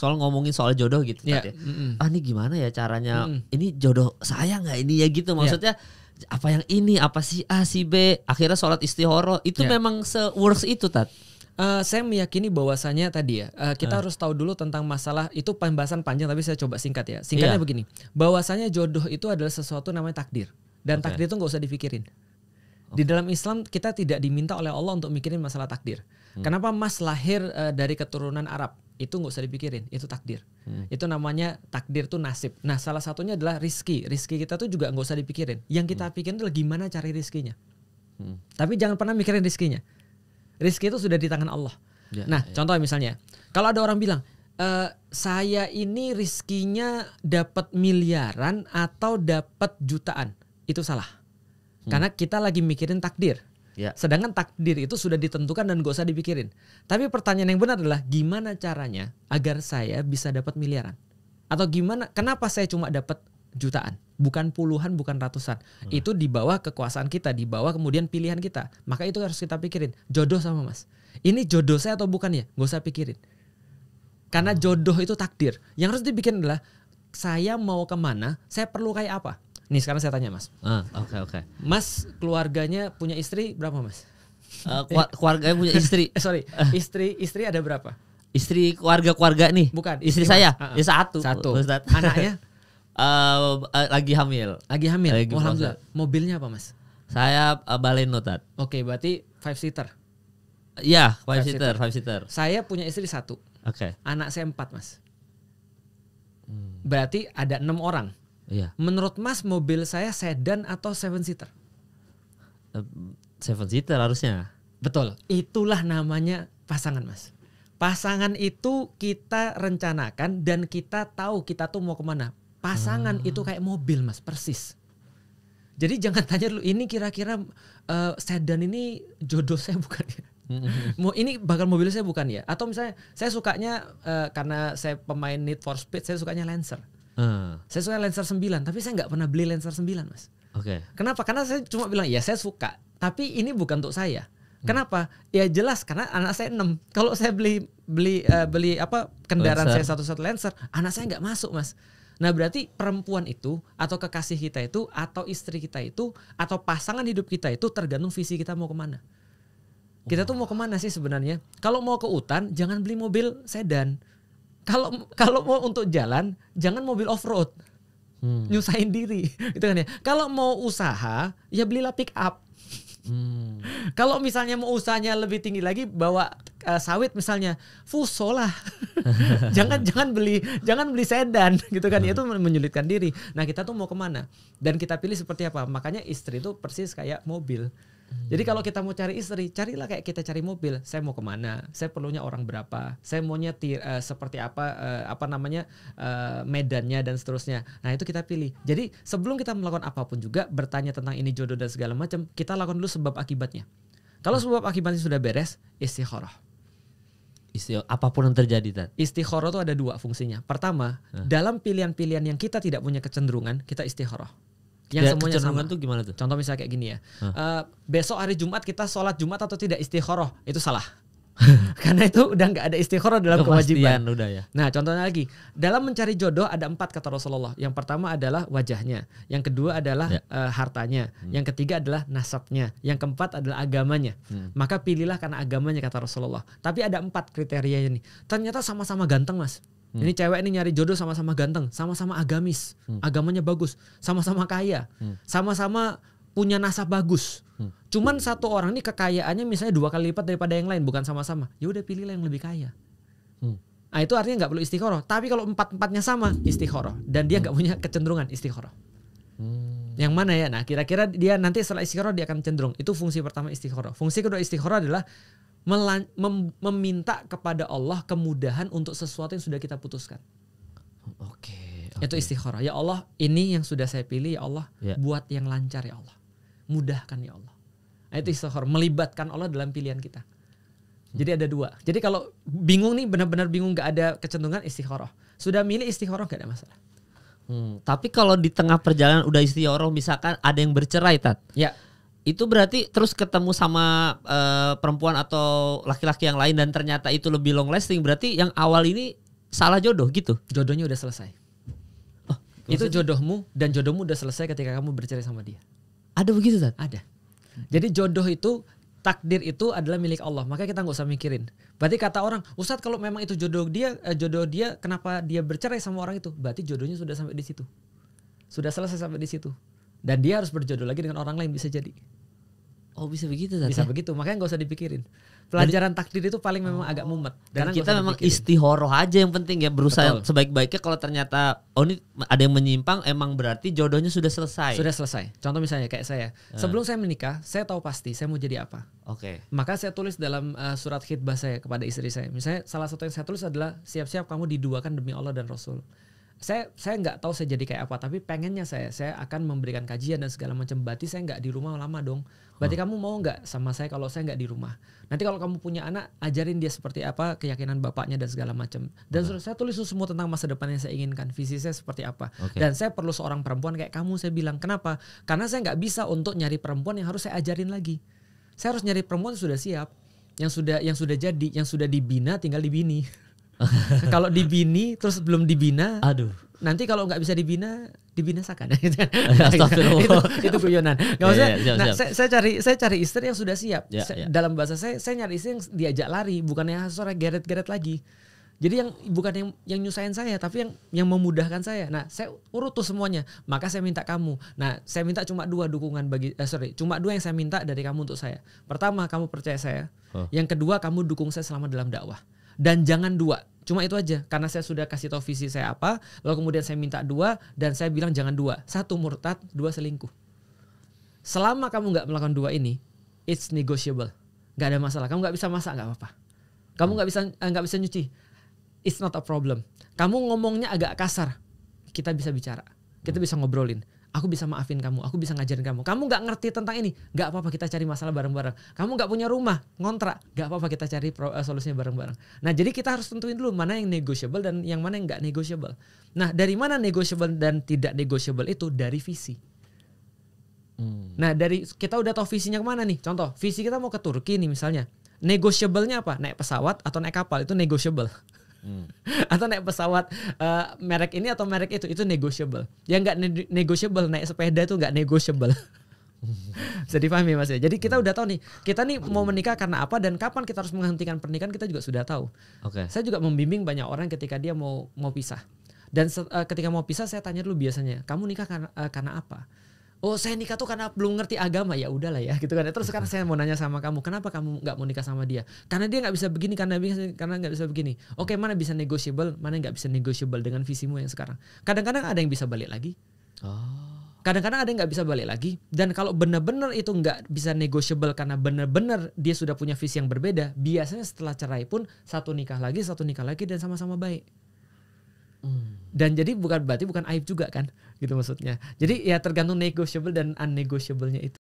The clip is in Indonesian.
soal ngomongin soal jodoh gitu Ya. tadi. Ah ini gimana ya caranya? Ini jodoh saya nggak ini ya gitu maksudnya. Apa yang ini, apa si A, si B, akhirnya sholat istihoroh itu memang se-works itu Tat. Saya meyakini bahwasanya tadi ya kita harus tahu dulu tentang masalah itu pembahasan panjang tapi saya coba singkat ya. Singkatnya begini, bahwasanya jodoh itu adalah sesuatu namanya takdir dan takdir itu nggak usah dipikirin. Di dalam Islam kita tidak diminta oleh Allah untuk mikirin masalah takdir. Kenapa Mas lahir dari keturunan Arab? Itu nggak usah dipikirin, itu takdir. Itu namanya takdir tuh nasib. Nah salah satunya adalah rizki. Rizki kita tuh juga nggak usah dipikirin. Yang kita pikirin adalah gimana cari rizkinya. Tapi jangan pernah mikirin rizkinya. Rizki itu sudah di tangan Allah. Contoh misalnya, kalau ada orang bilang, saya ini rizkinya dapat miliaran atau dapat jutaan, itu salah. Karena kita lagi mikirin takdir. Sedangkan takdir itu sudah ditentukan dan gak usah dipikirin. Tapi pertanyaan yang benar adalah gimana caranya agar saya bisa dapat miliaran? Atau gimana, kenapa saya cuma dapat jutaan? Bukan puluhan, bukan ratusan. Itu di bawah kekuasaan kita, di bawah kemudian pilihan kita. Maka itu harus kita pikirin. Jodoh sama Mas. Ini jodoh saya atau bukan ya? Gak usah pikirin. Karena jodoh itu takdir. Yang harus dipikirin adalah saya mau kemana, saya perlu kayak apa? Nih sekarang saya tanya Mas. Oke. Mas keluarganya punya istri berapa Mas? Keluarganya punya istri. Istri ada berapa? Istri keluarga nih. Bukan. Istri saya. Ya satu. Anaknya? Lagi hamil. Alhamdulillah. Mobilnya apa Mas? Saya Baleno Tat. Oke, berarti 5 seater. Iya, 5 seater. Saya punya istri 1. Oke. Anak saya 4 Mas. Berarti ada 6 orang. Iya. Menurut Mas mobil saya sedan atau 7 seater? 7 seater harusnya. Betul. Itulah namanya pasangan Mas. Pasangan itu kita rencanakan dan kita tahu kita tuh mau kemana. Pasangan itu kayak mobil Mas, persis. Jadi jangan tanya dulu ini kira-kira sedan ini jodoh saya bukan ya? Ini bakal mobil saya bukan ya? Atau misalnya saya sukanya karena saya pemain Need for Speed, saya sukanya Lancer. Saya suka Lancer 9, tapi saya nggak pernah beli Lancer 9 Mas. Kenapa? Karena saya cuma bilang ya saya suka, tapi ini bukan untuk saya. Kenapa? Ya jelas karena anak saya 6. Kalau saya beli kendaraan Lancer. Saya satu-satu Lancer, anak saya nggak masuk Mas. Nah berarti perempuan itu atau kekasih kita itu atau istri kita itu atau pasangan hidup kita itu tergantung visi kita mau kemana. Kita tuh mau kemana sih sebenarnya? Kalau mau ke hutan jangan beli mobil sedan. Kalau mau untuk jalan jangan mobil off road. Nyusahin diri itu kan ya. Kalau mau usaha ya belilah pick up. Kalau misalnya mau usahanya lebih tinggi lagi bawa sawit misalnya Fuso lah. jangan beli sedan gitu kan. Itu menyulitkan diri. Nah kita tuh mau kemana dan kita pilih seperti apa. Makanya istri itu persis kayak mobil. Jadi kalau kita mau cari istri, carilah kayak kita cari mobil. Saya mau kemana? Saya perlunya orang berapa? Saya maunya seperti apa? Medannya dan seterusnya. Nah itu kita pilih. Jadi sebelum kita melakukan apapun juga bertanya tentang ini jodoh dan segala macam, kita lakukan dulu sebab akibatnya. Kalau sebab akibatnya sudah beres, istikharah. Apapun yang terjadi Tat. Istikharah itu ada 2 fungsinya. Pertama, dalam pilihan-pilihan yang kita tidak punya kecenderungan, kita istikharah. Yang semuanya sama. Tuh gimana tuh? Contoh misalnya kayak gini ya. Besok hari Jumat kita sholat Jumat atau tidak istikharah, itu salah. Karena itu udah nggak ada istikharah dalam kewajiban. Udah ya. Nah contohnya lagi, dalam mencari jodoh ada 4 kata Rasulullah. Yang pertama adalah wajahnya, yang kedua adalah hartanya, yang ketiga adalah nasabnya, yang keempat adalah agamanya. Maka pilihlah karena agamanya kata Rasulullah. Tapi ada 4 kriteria ini. Ternyata sama-sama ganteng Mas. Ini cewek ini nyari jodoh sama-sama ganteng, sama-sama agamis, agamanya bagus, sama-sama kaya, sama-sama punya nasab bagus. Cuman satu orang ini kekayaannya misalnya 2 kali lipat daripada yang lain, bukan sama-sama. Ya udah pilihlah yang lebih kaya. Nah itu artinya nggak perlu istikharah. Tapi kalau 4-4-nya sama, istikharah. Dan dia nggak punya kecenderungan istikharah. Yang mana ya? Nah kira-kira dia nanti setelah istikharah dia akan cenderung. Itu fungsi pertama istikharah. Fungsi kedua istikharah adalah meminta kepada Allah kemudahan untuk sesuatu yang sudah kita putuskan. Oke. Itu istikharah. Ya Allah, ini yang sudah saya pilih ya Allah, buat yang lancar ya Allah. Mudahkan ya Allah. Nah, itu istikharah, melibatkan Allah dalam pilihan kita. Jadi ada 2. Jadi kalau bingung nih, benar-benar bingung nggak ada kecenderungan, istikharah. Sudah milih istikharah nggak ada masalah. Tapi kalau di tengah perjalanan udah istikharah, misalkan ada yang bercerai Tat. Ya. Itu berarti terus ketemu sama perempuan atau laki-laki yang lain dan ternyata itu lebih long lasting. Berarti yang awal ini salah jodoh gitu. Jodohnya udah selesai. Oh, Itu maksudnya jodohmu dan jodohmu udah selesai ketika kamu bercerai sama dia. ada begitu Tat? Ada. Jadi jodoh itu, takdir itu adalah milik Allah. Maka kita nggak usah mikirin. Berarti kata orang, Ustadz kalau memang itu jodoh dia, kenapa dia bercerai sama orang itu? Berarti jodohnya sudah sampai di situ. Sudah selesai sampai di situ. Dan dia harus berjodoh lagi dengan orang lain, bisa jadi. Oh bisa begitu Tat? Bisa begitu, makanya nggak usah dipikirin. Pelajaran takdir itu paling memang agak mumet. Dan Karena kita nggak usah memang dipikirin. istihoroh aja yang penting ya, berusaha Betul. sebaik-baiknya. Kalau ternyata ini ada yang menyimpang, emang berarti jodohnya sudah selesai. Sudah selesai. Contoh misalnya kayak saya. Sebelum saya menikah, saya tahu pasti saya mau jadi apa. Oke. Maka saya tulis dalam surat khitbah saya kepada istri saya. Misalnya salah satu yang saya tulis adalah siap-siap kamu diduakan demi Allah dan Rasul. Saya nggak tahu saya jadi kayak apa, tapi pengennya saya akan memberikan kajian dan segala macam. Berarti saya nggak di rumah lama dong. Berarti kamu mau nggak sama saya kalau saya nggak di rumah? Nanti kalau kamu punya anak, ajarin dia seperti apa keyakinan bapaknya dan segala macam. Dan saya tulis semua tentang masa depan yang saya inginkan, visi saya seperti apa. Dan saya perlu seorang perempuan kayak kamu, saya bilang. Kenapa? Karena saya nggak bisa untuk nyari perempuan yang harus saya ajarin lagi. Saya harus nyari perempuan yang sudah siap, yang sudah jadi, yang sudah dibina, tinggal dibini. Kalau dibini terus belum dibina, Aduh. nanti kalau nggak bisa dibina, dibinasakan. Astagfirullah. itu guyonan. Nggak usah. siap, Nah, siap. saya cari istri yang sudah siap. Ya, ya. Dalam bahasa saya nyari istri yang diajak lari, bukan yang sore geret-geret lagi. Jadi yang bukan yang nyusahin saya, tapi yang memudahkan saya. Nah, saya urut tuh semuanya. Maka saya minta kamu. Nah, saya minta cuma dua cuma dua yang saya minta dari kamu untuk saya. Pertama, kamu percaya saya. Yang kedua, kamu dukung saya selama dalam dakwah. Dan jangan dua. Cuma itu aja. Karena saya sudah kasih tahu visi saya apa. Lalu kemudian saya minta dua. Dan saya bilang jangan dua. Satu murtad, dua selingkuh. Selama kamu gak melakukan dua ini, it's negotiable. Gak ada masalah. Kamu gak bisa masak, gak apa-apa. Kamu gak bisa nyuci, it's not a problem. Kamu ngomongnya agak kasar, kita bisa bicara. Kita bisa ngobrolin. Aku bisa maafin kamu, aku bisa ngajarin kamu. Kamu gak ngerti tentang ini, gak apa-apa, kita cari masalah bareng-bareng. Kamu gak punya rumah, ngontrak, gak apa-apa, kita cari solusinya bareng-bareng. Nah, jadi kita harus tentuin dulu mana yang negotiable dan yang mana yang gak negotiable. Nah, dari mana negotiable dan tidak negotiable itu? Dari visi. Nah, dari kita udah tahu visinya kemana nih. Contoh, visi kita mau ke Turki nih misalnya. Negotiable-nya apa? Naik pesawat atau naik kapal, itu negotiable. Atau naik pesawat merek ini atau merek itu negotiable. Yang nggak negotiable, naik sepeda itu nggak negotiable. Bisa dipahami Mas ya. Jadi kita udah tahu nih, kita nih mau menikah karena apa dan kapan kita harus menghentikan pernikahan, kita juga sudah tahu. Saya juga membimbing banyak orang ketika dia mau pisah. Dan ketika mau pisah saya tanya dulu biasanya, kamu nikah karena apa? Oh, saya nikah tuh karena belum ngerti agama. Ya udahlah ya gitu kan. Terus sekarang saya mau nanya sama kamu, kenapa kamu nggak mau nikah sama dia? Karena dia nggak bisa begini, karena nggak bisa begini. Oke, mana bisa negotiable, mana nggak bisa negotiable dengan visimu yang sekarang. Kadang-kadang ada yang bisa balik lagi. Kadang-kadang ada yang nggak bisa balik lagi. Dan kalau benar-benar itu nggak bisa negotiable karena benar-benar dia sudah punya visi yang berbeda, biasanya setelah cerai pun satu nikah lagi dan sama-sama baik. Dan jadi berarti bukan aib juga kan, gitu maksudnya. Jadi ya tergantung negotiable dan unnegotiable-nya itu.